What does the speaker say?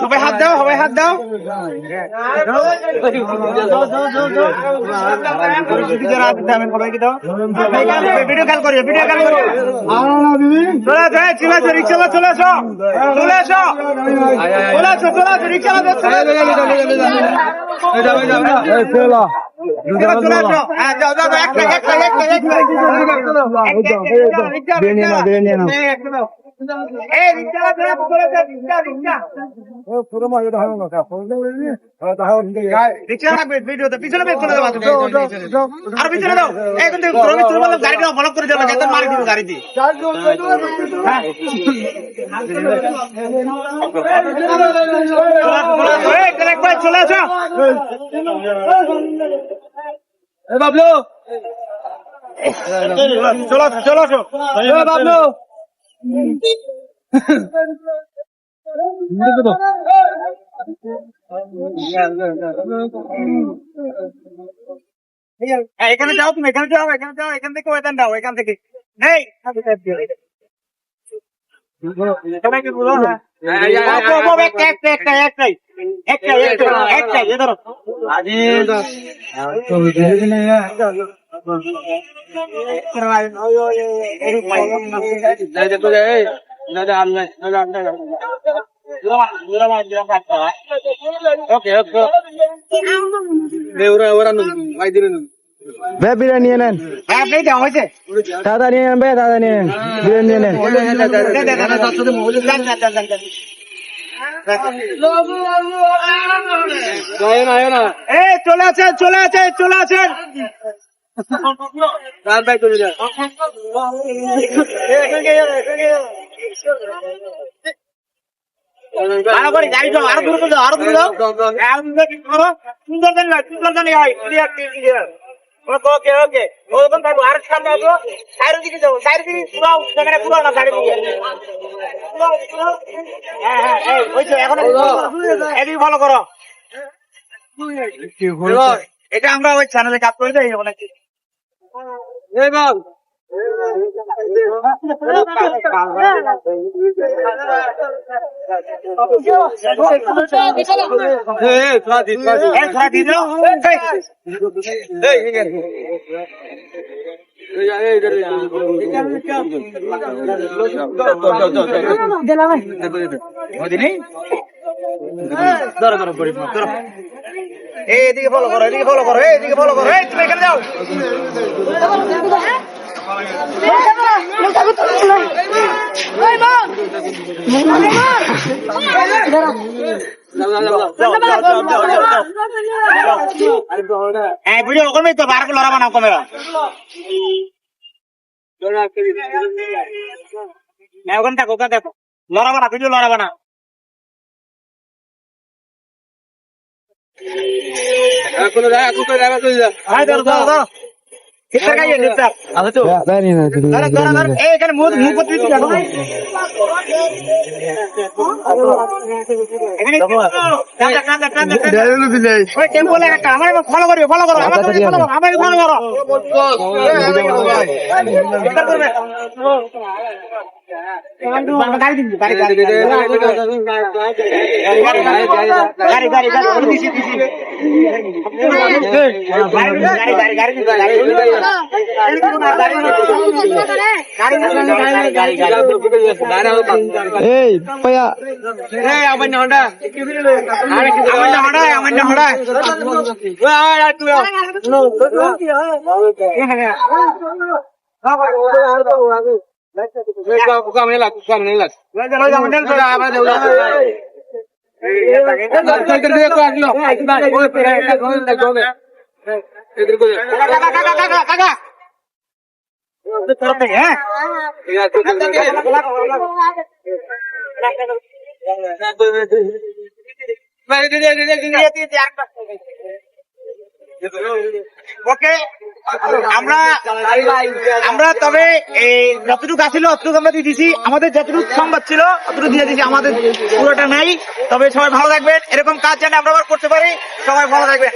সবাই হাত দাও, সবাই হাত দাও। ভিডিও কল করিও, ভিডিও কল করিও। চলে আসো, রিক্সা চলে আসো, চলে আসো, চলে আসো, চলে আসো, রিক্সা রিক্সা লাগবে ভিডিওতে পিছনে আর পিছনে দাও। এখন গাড়ি ব্লক করে দেবো, মারি দিব গাড়ি দিয়ে। চলে আসো বাবলু, চলো চলো বাবলু। এখানে যাও তুমি, এখানে যাও, এখানে যাও, এখান থেকে ওইখান দাও, এখান থেকে নেই সবাইকে বলো না। একটাই ধরো বিরিয়ানি নিয়ে নেন, দাদা নিয়ে নেন, দাদা নিয়ে নেন, বিরিয়ানি নিয়ে নেন। চলে আছেন, চলে আছেন, চলে আছেন। গাড়ি যাও, আরো দূরে যাও, আরো দূরে যাও। সুন্দর জানি হয়। ওকে ওকে, ওরকম থাকবো। আর সামনে আসবো, সাইডের দিকে যাবো, সাইডের দিকে পুরাও, সেখানে পুরাও না, সাইডের দিকে। হ্যাঁ, এখন এদিকে ফলো করো। এটা আমরা ওই চ্যানেলে কাজ করে দেই অনেক। এদিকে ফলো করো, এদিকে ফলো করো, এদিকে ফলো করো। তুমি এখানে যাও। ভিডিও করবে তো, বার করে লড়াবা না ক্যামেরা। ওখানে থাকো, ওখানে দেখো, লড়াবা না, ভিডিও লড়াবা না। এখানে মুখ করতে আমার ফলো করবে, ফলো করো, আমাকে ফলো করো। এই পায়া আমার ওকে, আমরা তবে যতটুকু আসছিল অতটুকু আমরা দিয়ে দিছি। আমাদের যতটুকু সংবাদ ছিল অতটুকু দিয়ে দিছি, আমাদের পুরোটা নাই। তবে সবাই ভালো থাকবেন, এরকম কাজ যেন আমরা আবার করতে পারি। সবাই ভালো থাকবেন।